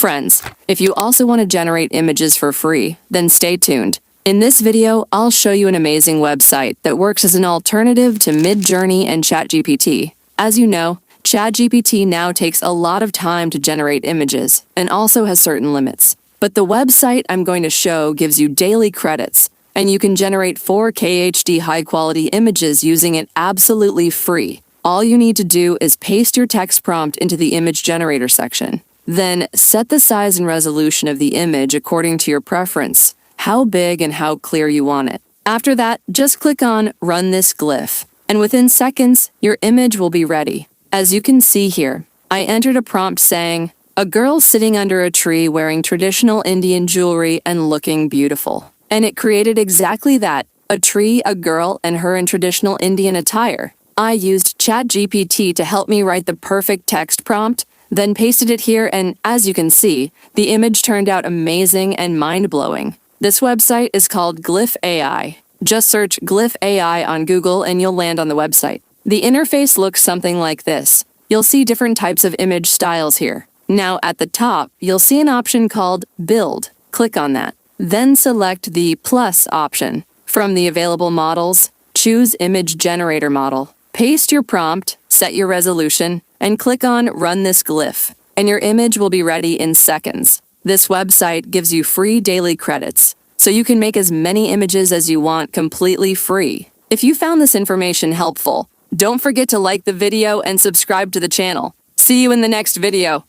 Friends, if you also want to generate images for free, then stay tuned. In this video, I'll show you an amazing website that works as an alternative to MidJourney and ChatGPT. As you know, ChatGPT now takes a lot of time to generate images and also has certain limits. But the website I'm going to show gives you daily credits, and you can generate 4K HD high-quality images using it absolutely free. All you need to do is paste your text prompt into the image generator section. Then set the size and resolution of the image according to your preference, how big and how clear you want it. After that, just click on Run this Glif, and within seconds, your image will be ready. As you can see here, I entered a prompt saying, "A girl sitting under a tree wearing traditional Indian jewelry and looking beautiful." And it created exactly that, a tree, a girl, and her in traditional Indian attire. I used ChatGPT to help me write the perfect text prompt, then pasted it here, and as you can see, the image turned out amazing and mind-blowing. This website is called Glif.ai. Just search Glif.ai on Google and you'll land on the website. The interface looks something like this. You'll see different types of image styles here. Now at the top, you'll see an option called Build. Click on that. Then select the Plus option. From the available models, choose Image Generator Model. Paste your prompt, set your resolution, and click on Run this Glif, and your image will be ready in seconds. This website gives you free daily credits, so you can make as many images as you want completely free. If you found this information helpful, don't forget to like the video and subscribe to the channel. See you in the next video.